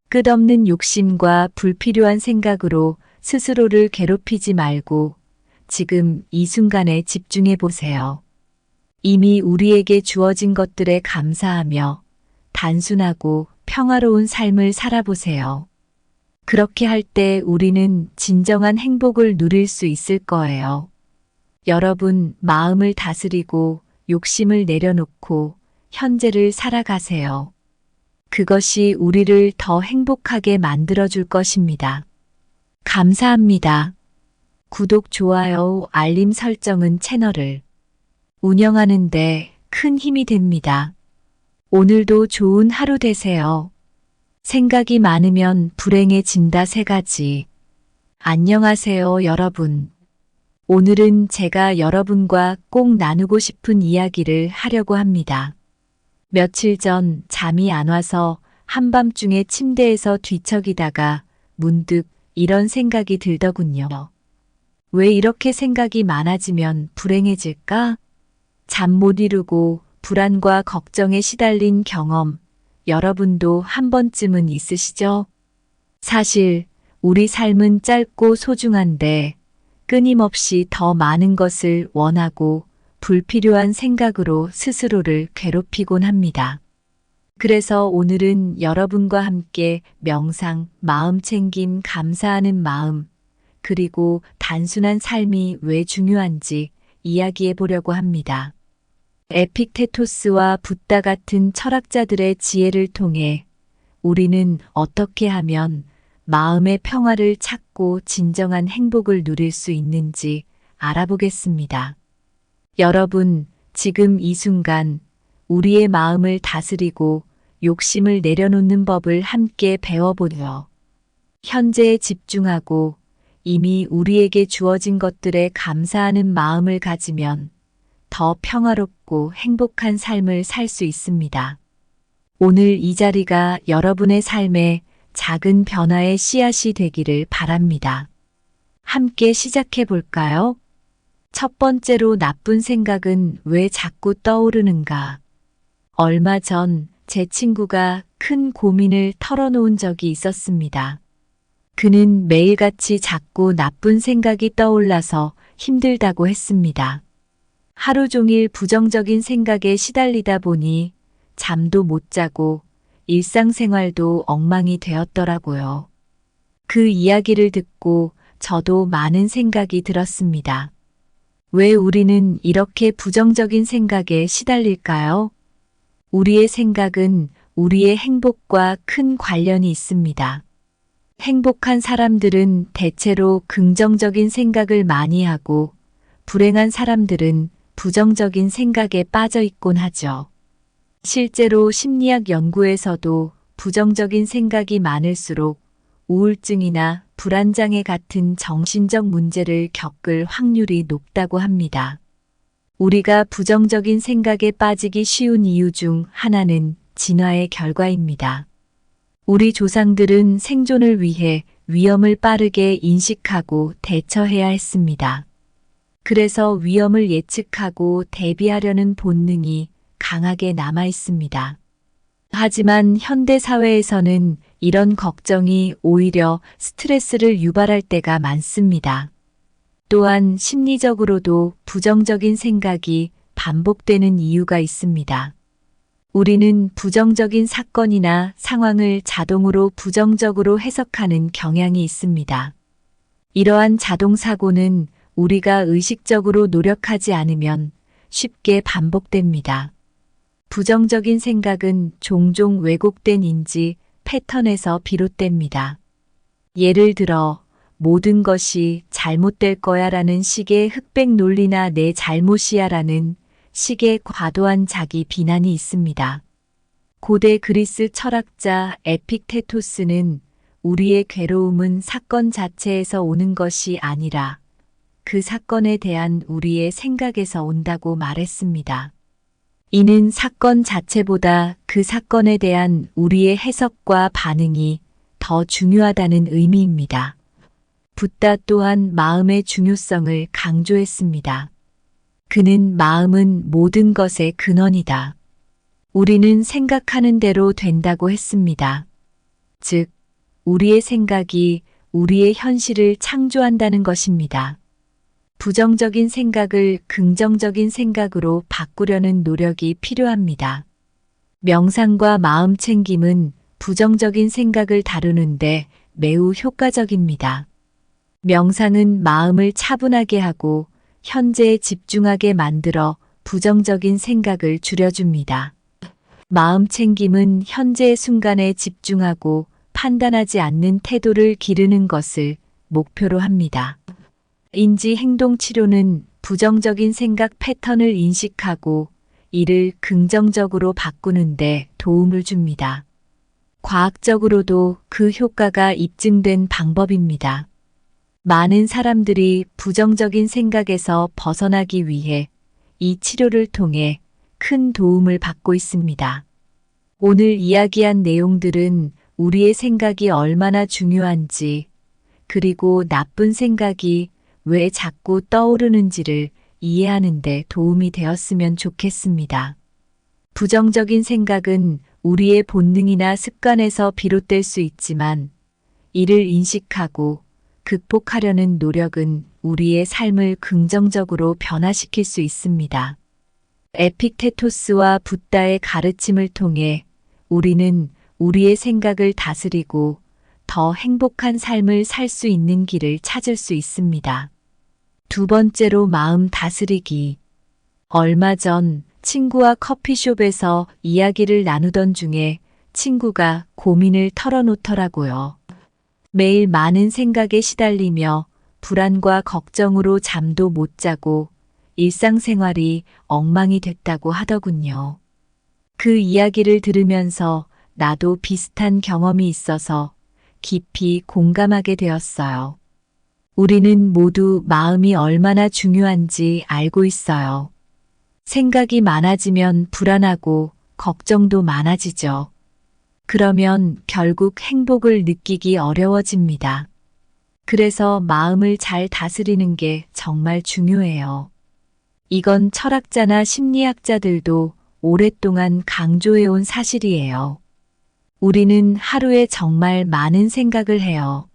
끝없는 욕심과 불필요한 생각으로 스스로를 괴롭히지 말고 지금 이 순간에 집중해 보세요. 이미 우리에게 주어진 것들에 감사하며 단순하고 평화로운 삶을 살아보세요. 그렇게 할 때 우리는 진정한 행복을 누릴 수 있을 거예요. 여러분, 마음을 다스리고 욕심을 내려놓고 현재를 살아가세요. 그것이 우리를 더 행복하게 만들어줄 것입니다. 감사합니다. 구독, 좋아요, 알림 설정은 채널을 운영하는데 큰 힘이 됩니다. 오늘도 좋은 하루 되세요. 생각이 많으면 불행해진다 3가지. 안녕하세요, 여러분. 오늘은 제가 여러분과 꼭 나누고 싶은 이야기를 하려고 합니다. 며칠 전 잠이 안 와서 한밤중에 침대에서 뒤척이다가 문득 이런 생각이 들더군요. 왜 이렇게 생각이 많아지면 불행해질까? 잠 못 이루고 불안과 걱정에 시달린 경험, 여러분도 한 번쯤은 있으시죠? 사실 우리 삶은 짧고 소중한데 끊임없이 더 많은 것을 원하고 불필요한 생각으로 스스로를 괴롭히곤 합니다. 그래서 오늘은 여러분과 함께 명상, 마음 챙김, 감사하는 마음, 그리고 단순한 삶이 왜 중요한지 이야기해 보려고 합니다. 에픽테토스와 붓다 같은 철학자들의 지혜를 통해 우리는 어떻게 하면 마음의 평화를 찾고 진정한 행복을 누릴 수 있는지 알아보겠습니다. 여러분, 지금 이 순간 우리의 마음을 다스리고 욕심을 내려놓는 법을 함께 배워보려. 현재에 집중하고 이미 우리에게 주어진 것들에 감사하는 마음을 가지면 더 평화롭고 행복한 삶을 살 수 있습니다. 오늘 이 자리가 여러분의 삶에 작은 변화의 씨앗이 되기를 바랍니다. 함께 시작해 볼까요? 첫 번째로, 나쁜 생각은 왜 자꾸 떠오르는가? 얼마 전 제 친구가 큰 고민을 털어놓은 적이 있었습니다. 그는 매일같이 자꾸 나쁜 생각이 떠올라서 힘들다고 했습니다. 하루 종일 부정적인 생각에 시달리다 보니 잠도 못 자고 일상생활도 엉망이 되었더라고요. 그 이야기를 듣고 저도 많은 생각이 들었습니다. 왜 우리는 이렇게 부정적인 생각에 시달릴까요? 우리의 생각은 우리의 행복과 큰 관련이 있습니다. 행복한 사람들은 대체로 긍정적인 생각을 많이 하고 불행한 사람들은 부정적인 생각에 빠져 있곤 하죠. 실제로 심리학 연구에서도 부정적인 생각이 많을수록 우울증이나 불안장애 같은 정신적 문제를 겪을 확률이 높다고 합니다. 우리가 부정적인 생각에 빠지기 쉬운 이유 중 하나는 진화의 결과입니다. 우리 조상들은 생존을 위해 위험을 빠르게 인식하고 대처해야 했습니다. 그래서 위험을 예측하고 대비하려는 본능이 강하게 남아 있습니다. 하지만 현대 사회에서는 이런 걱정이 오히려 스트레스를 유발할 때가 많습니다. 또한 심리적으로도 부정적인 생각이 반복되는 이유가 있습니다. 우리는 부정적인 사건이나 상황을 자동으로 부정적으로 해석하는 경향이 있습니다. 이러한 자동 사고는 우리가 의식적으로 노력하지 않으면 쉽게 반복됩니다. 부정적인 생각은 종종 왜곡된 인지 패턴에서 비롯됩니다. 예를 들어, 모든 것이 잘못될 거야 라는 식의 흑백 논리나 내 잘못이야 라는 식의 과도한 자기 비난이 있습니다. 고대 그리스 철학자 에픽테토스는 우리의 괴로움은 사건 자체에서 오는 것이 아니라 그 사건에 대한 우리의 생각에서 온다고 말했습니다. 이는 사건 자체보다 그 사건에 대한 우리의 해석과 반응이 더 중요하다는 의미입니다. 붓다 또한 마음의 중요성을 강조했습니다. 그는 마음은 모든 것의 근원이다. 우리는 생각하는 대로 된다고 했습니다. 즉, 우리의 생각이 우리의 현실을 창조한다는 것입니다. 부정적인 생각을 긍정적인 생각으로 바꾸려는 노력이 필요합니다. 명상과 마음 챙김은 부정적인 생각을 다루는데 매우 효과적입니다. 명상은 마음을 차분하게 하고 현재에 집중하게 만들어 부정적인 생각을 줄여줍니다. 마음 챙김은 현재의 순간에 집중하고 판단하지 않는 태도를 기르는 것을 목표로 합니다. 인지 행동 치료는 부정적인 생각 패턴을 인식하고 이를 긍정적으로 바꾸는데 도움을 줍니다. 과학적으로도 그 효과가 입증된 방법입니다. 많은 사람들이 부정적인 생각에서 벗어나기 위해 이 치료를 통해 큰 도움을 받고 있습니다. 오늘 이야기한 내용들은 우리의 생각이 얼마나 중요한지, 그리고 나쁜 생각이 왜 자꾸 떠오르는지를 이해하는 데 도움이 되었으면 좋겠습니다. 부정적인 생각은 우리의 본능이나 습관에서 비롯될 수 있지만 이를 인식하고 극복하려는 노력은 우리의 삶을 긍정적으로 변화시킬 수 있습니다. 에픽테토스와 붓다의 가르침을 통해 우리는 우리의 생각을 다스리고 더 행복한 삶을 살 수 있는 길을 찾을 수 있습니다. 두 번째로 마음 다스리기. 얼마 전 친구와 커피숍에서 이야기를 나누던 중에 친구가 고민을 털어놓더라고요. 매일 많은 생각에 시달리며 불안과 걱정으로 잠도 못 자고 일상생활이 엉망이 됐다고 하더군요. 그 이야기를 들으면서 나도 비슷한 경험이 있어서 깊이 공감하게 되었어요. 우리는 모두 마음이 얼마나 중요한지 알고 있어요. 생각이 많아지면 불안하고 걱정도 많아지죠. 그러면 결국 행복을 느끼기 어려워집니다. 그래서 마음을 잘 다스리는 게 정말 중요해요. 이건 철학자나 심리학자들도 오랫동안 강조해온 사실이에요. 우리는 하루에 정말 많은 생각을 해요.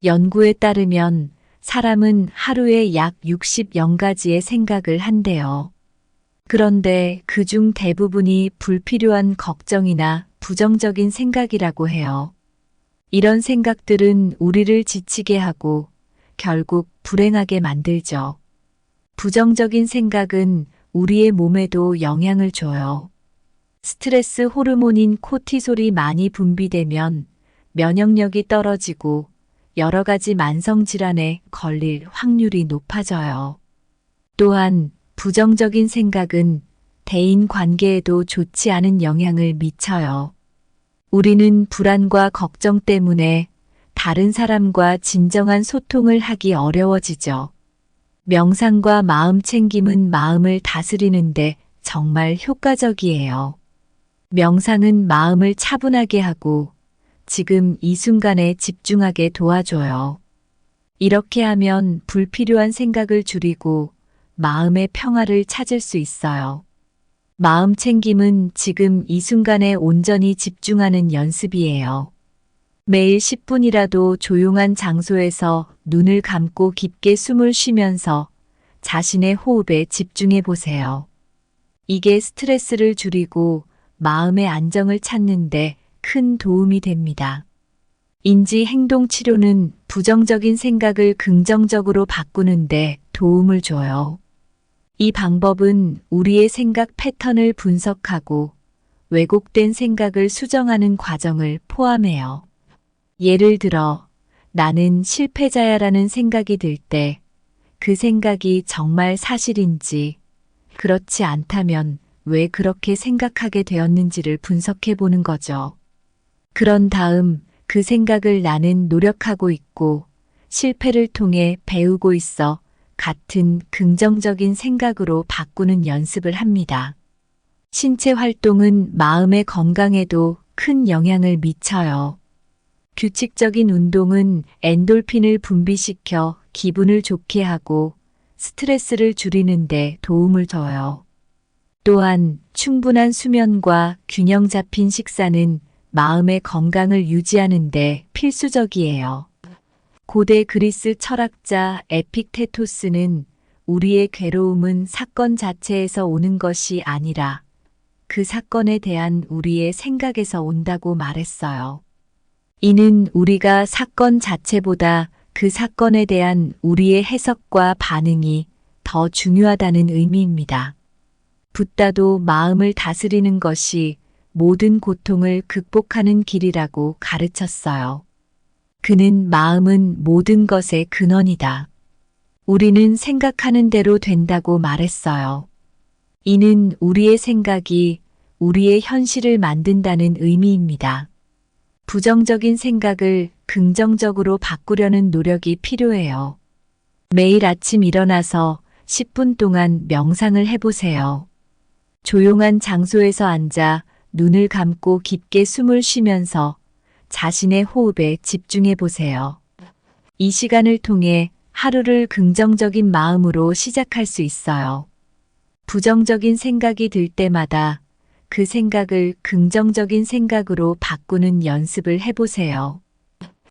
연구에 따르면 사람은 하루에 약 60영가지의 생각을 한대요. 그런데 그중 대부분이 불필요한 걱정이나 부정적인 생각이라고 해요. 이런 생각들은 우리를 지치게 하고 결국 불행하게 만들죠. 부정적인 생각은 우리의 몸에도 영향을 줘요. 스트레스 호르몬인 코티솔이 많이 분비되면 면역력이 떨어지고 여러 가지 만성질환에 걸릴 확률이 높아져요. 또한 부정적인 생각은 대인 관계에도 좋지 않은 영향을 미쳐요. 우리는 불안과 걱정 때문에 다른 사람과 진정한 소통을 하기 어려워지죠. 명상과 마음 챙김은 마음을 다스리는데 정말 효과적이에요. 명상은 마음을 차분하게 하고 지금 이 순간에 집중하게 도와줘요. 이렇게 하면 불필요한 생각을 줄이고 마음의 평화를 찾을 수 있어요. 마음 챙김은 지금 이 순간에 온전히 집중하는 연습이에요. 매일 10분이라도 조용한 장소에서 눈을 감고 깊게 숨을 쉬면서 자신의 호흡에 집중해 보세요. 이게 스트레스를 줄이고 마음의 안정을 찾는데 큰 도움이 됩니다. 인지 행동 치료는 부정적인 생각을 긍정적으로 바꾸는데 도움을 줘요. 이 방법은 우리의 생각 패턴을 분석하고 왜곡된 생각을 수정하는 과정을 포함해요. 예를 들어, 나는 실패자야라는 생각이 들 때 그 생각이 정말 사실인지, 그렇지 않다면 왜 그렇게 생각하게 되었는지를 분석해 보는 거죠. 그런 다음 그 생각을 나는 노력하고 있고 실패를 통해 배우고 있어 같은 긍정적인 생각으로 바꾸는 연습을 합니다. 신체 활동은 마음의 건강에도 큰 영향을 미쳐요. 규칙적인 운동은 엔돌핀을 분비시켜 기분을 좋게 하고 스트레스를 줄이는데 도움을 줘요. 또한 충분한 수면과 균형 잡힌 식사는 마음의 건강을 유지하는 데 필수적이에요. 고대 그리스 철학자 에픽테토스는 우리의 괴로움은 사건 자체에서 오는 것이 아니라 그 사건에 대한 우리의 생각에서 온다고 말했어요. 이는 우리가 사건 자체보다 그 사건에 대한 우리의 해석과 반응이 더 중요하다는 의미입니다. 붓다도 마음을 다스리는 것이 모든 고통을 극복하는 길이라고 가르쳤어요. 그는 마음은 모든 것의 근원이다. 우리는 생각하는 대로 된다고 말했어요. 이는 우리의 생각이 우리의 현실을 만든다는 의미입니다. 부정적인 생각을 긍정적으로 바꾸려는 노력이 필요해요. 매일 아침 일어나서 10분 동안 명상을 해보세요. 조용한 장소에서 앉아 눈을 감고 깊게 숨을 쉬면서 자신의 호흡에 집중해 보세요. 이 시간을 통해 하루를 긍정적인 마음으로 시작할 수 있어요. 부정적인 생각이 들 때마다 그 생각을 긍정적인 생각으로 바꾸는 연습을 해보세요.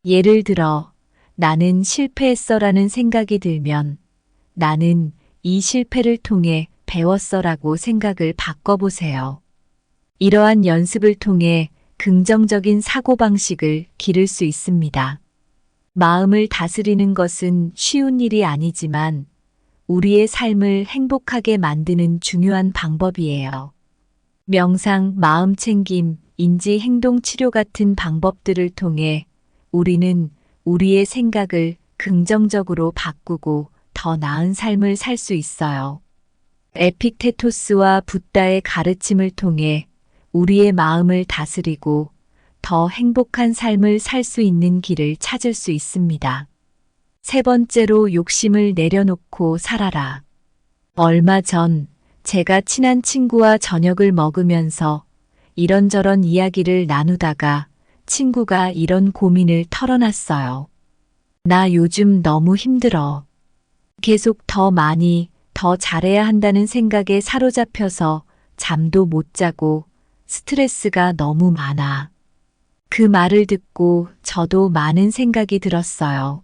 예를 들어, 나는 실패했어라는 생각이 들면 나는 이 실패를 통해 배웠어라고 생각을 바꿔보세요. 이러한 연습을 통해 긍정적인 사고방식을 기를 수 있습니다. 마음을 다스리는 것은 쉬운 일이 아니지만 우리의 삶을 행복하게 만드는 중요한 방법이에요. 명상, 마음 챙김, 인지 행동 치료 같은 방법들을 통해 우리는 우리의 생각을 긍정적으로 바꾸고 더 나은 삶을 살 수 있어요. 에픽테토스와 붓다의 가르침을 통해 우리의 마음을 다스리고 더 행복한 삶을 살 수 있는 길을 찾을 수 있습니다. 세 번째로 욕심을 내려놓고 살아라. 얼마 전 제가 친한 친구와 저녁을 먹으면서 이런저런 이야기를 나누다가 친구가 이런 고민을 털어놨어요. 나 요즘 너무 힘들어. 계속 더 많이, 더 잘해야 한다는 생각에 사로잡혀서 잠도 못 자고 스트레스가 너무 많아. 그 말을 듣고 저도 많은 생각이 들었어요.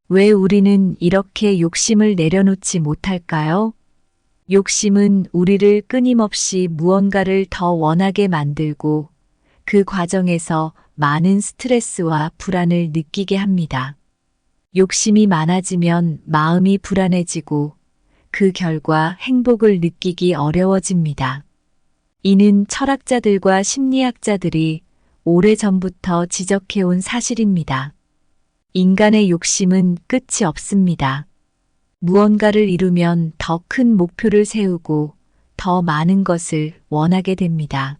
왜 우리는 이렇게 욕심을 내려놓지 못할까요? 욕심은 우리를 끊임없이 무언가를 더 원하게 만들고 그 과정에서 많은 스트레스와 불안을 느끼게 합니다. 욕심이 많아지면 마음이 불안해지고 그 결과 행복을 느끼기 어려워집니다. 이는 철학자들과 심리학자들이 오래전부터 지적해온 사실입니다. 인간의 욕심은 끝이 없습니다. 무언가를 이루면 더 큰 목표를 세우고 더 많은 것을 원하게 됩니다.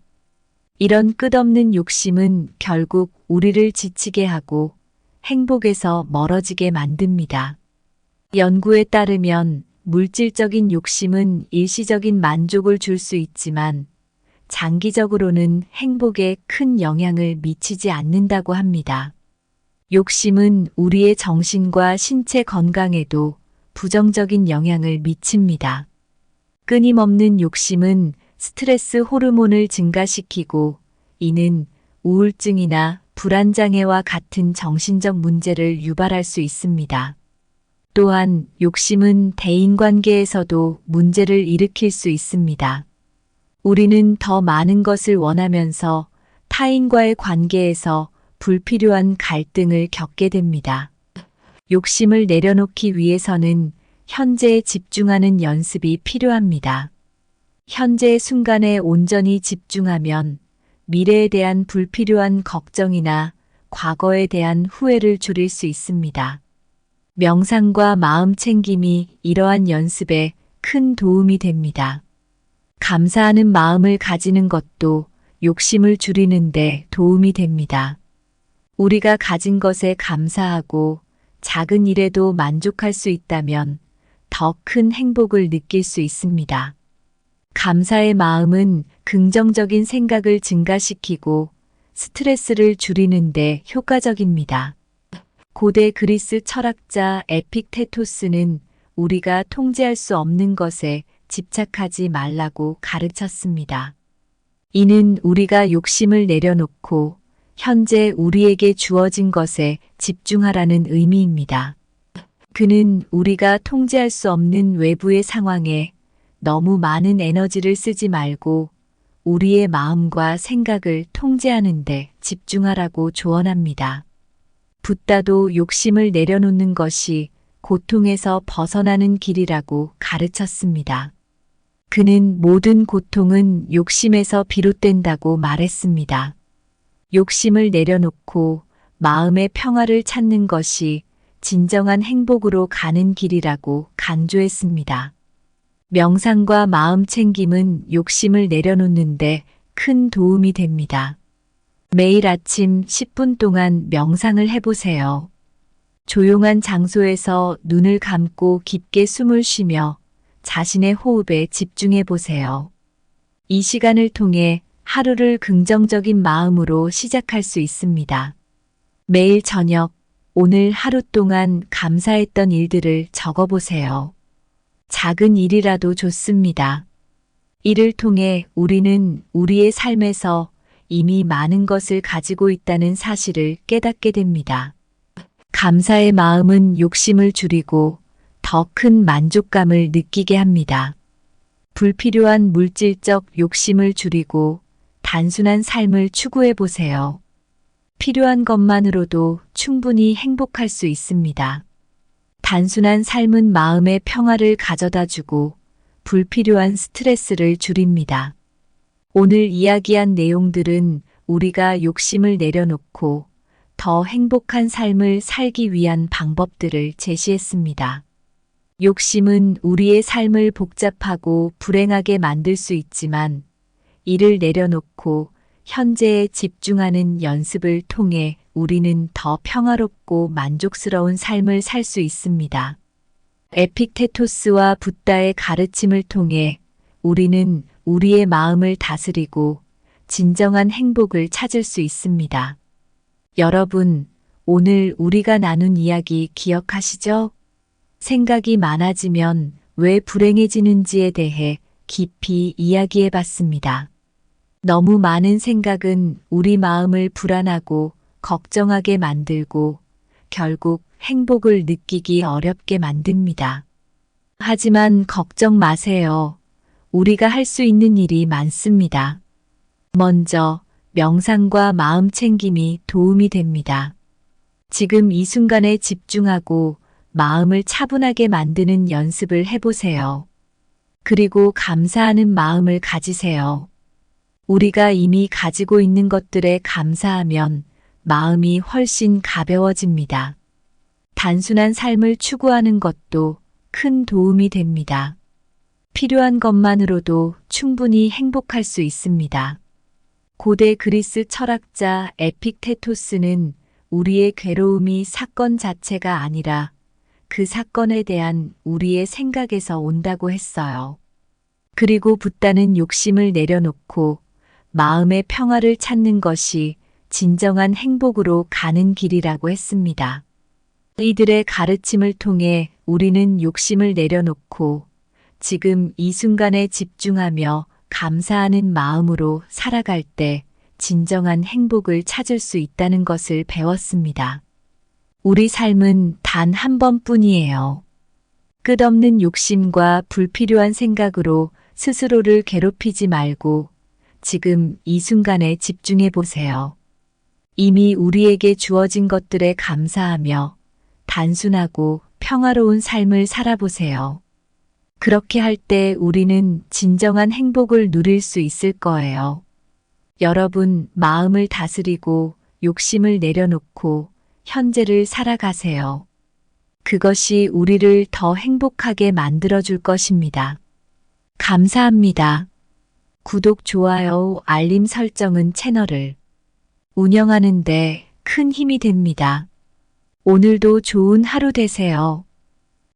이런 끝없는 욕심은 결국 우리를 지치게 하고 행복에서 멀어지게 만듭니다. 연구에 따르면 물질적인 욕심은 일시적인 만족을 줄 수 있지만 장기적으로는 행복에 큰 영향을 미치지 않는다고 합니다. 욕심은 우리의 정신과 신체 건강에도 부정적인 영향을 미칩니다. 끊임없는 욕심은 스트레스 호르몬을 증가시키고 이는 우울증이나 불안장애와 같은 정신적 문제를 유발할 수 있습니다. 또한 욕심은 대인관계에서도 문제를 일으킬 수 있습니다. 우리는 더 많은 것을 원하면서 타인과의 관계에서 불필요한 갈등을 겪게 됩니다. 욕심을 내려놓기 위해서는 현재에 집중하는 연습이 필요합니다. 현재의 순간에 온전히 집중하면 미래에 대한 불필요한 걱정이나 과거에 대한 후회를 줄일 수 있습니다. 명상과 마음 챙김이 이러한 연습에 큰 도움이 됩니다. 감사하는 마음을 가지는 것도 욕심을 줄이는 데 도움이 됩니다. 우리가 가진 것에 감사하고 작은 일에도 만족할 수 있다면 더 큰 행복을 느낄 수 있습니다. 감사의 마음은 긍정적인 생각을 증가시키고 스트레스를 줄이는 데 효과적입니다. 고대 그리스 철학자 에픽테토스는 우리가 통제할 수 없는 것에 집착하지 말라고 가르쳤습니다. 이는 우리가 욕심을 내려놓고 현재 우리에게 주어진 것에 집중하라는 의미입니다. 그는 우리가 통제할 수 없는 외부의 상황에 너무 많은 에너지를 쓰지 말고 우리의 마음과 생각을 통제하는 데 집중하라고 조언합니다. 붓다도 욕심을 내려놓는 것이 고통에서 벗어나는 길이라고 가르쳤습니다. 그는 모든 고통은 욕심에서 비롯된다고 말했습니다. 욕심을 내려놓고 마음의 평화를 찾는 것이 진정한 행복으로 가는 길이라고 강조했습니다. 명상과 마음 챙김은 욕심을 내려놓는데 큰 도움이 됩니다. 매일 아침 10분 동안 명상을 해보세요. 조용한 장소에서 눈을 감고 깊게 숨을 쉬며 자신의 호흡에 집중해 보세요. 이 시간을 통해 하루를 긍정적인 마음으로 시작할 수 있습니다. 매일 저녁, 오늘 하루 동안 감사했던 일들을 적어보세요. 작은 일이라도 좋습니다. 이를 통해 우리는 우리의 삶에서 이미 많은 것을 가지고 있다는 사실을 깨닫게 됩니다. 감사의 마음은 욕심을 줄이고 더 큰 만족감을 느끼게 합니다. 불필요한 물질적 욕심을 줄이고 단순한 삶을 추구해 보세요. 필요한 것만으로도 충분히 행복할 수 있습니다. 단순한 삶은 마음의 평화를 가져다 주고 불필요한 스트레스를 줄입니다. 오늘 이야기한 내용들은 우리가 욕심을 내려놓고 더 행복한 삶을 살기 위한 방법들을 제시했습니다. 욕심은 우리의 삶을 복잡하고 불행하게 만들 수 있지만 이를 내려놓고 현재에 집중하는 연습을 통해 우리는 더 평화롭고 만족스러운 삶을 살 수 있습니다. 에픽테토스와 붓다의 가르침을 통해 우리는 우리의 마음을 다스리고 진정한 행복을 찾을 수 있습니다. 여러분, 오늘 우리가 나눈 이야기 기억하시죠? 생각이 많아지면 왜 불행해지는지에 대해 깊이 이야기해 봤습니다. 너무 많은 생각은 우리 마음을 불안하고 걱정하게 만들고 결국 행복을 느끼기 어렵게 만듭니다. 하지만 걱정 마세요. 우리가 할 수 있는 일이 많습니다. 먼저 명상과 마음 챙김이 도움이 됩니다. 지금 이 순간에 집중하고 마음을 차분하게 만드는 연습을 해보세요. 그리고 감사하는 마음을 가지세요. 우리가 이미 가지고 있는 것들에 감사하면 마음이 훨씬 가벼워집니다. 단순한 삶을 추구하는 것도 큰 도움이 됩니다. 필요한 것만으로도 충분히 행복할 수 있습니다. 고대 그리스 철학자 에픽테토스는 우리의 괴로움이 사건 자체가 아니라 그 사건에 대한 우리의 생각에서 온다고 했어요. 그리고 붓다는 욕심을 내려놓고 마음의 평화를 찾는 것이 진정한 행복으로 가는 길이라고 했습니다. 이들의 가르침을 통해 우리는 욕심을 내려놓고 지금 이 순간에 집중하며 감사하는 마음으로 살아갈 때 진정한 행복을 찾을 수 있다는 것을 배웠습니다. 우리 삶은 단 한 번뿐이에요. 끝없는 욕심과 불필요한 생각으로 스스로를 괴롭히지 말고 지금 이 순간에 집중해 보세요. 이미 우리에게 주어진 것들에 감사하며 단순하고 평화로운 삶을 살아보세요. 그렇게 할 때 우리는 진정한 행복을 누릴 수 있을 거예요. 여러분, 마음을 다스리고 욕심을 내려놓고 현재를 살아가세요. 그것이 우리를 더 행복하게 만들어줄 것입니다. 감사합니다. 구독, 좋아요, 알림 설정은 채널을 운영하는 데 큰 힘이 됩니다. 오늘도 좋은 하루 되세요.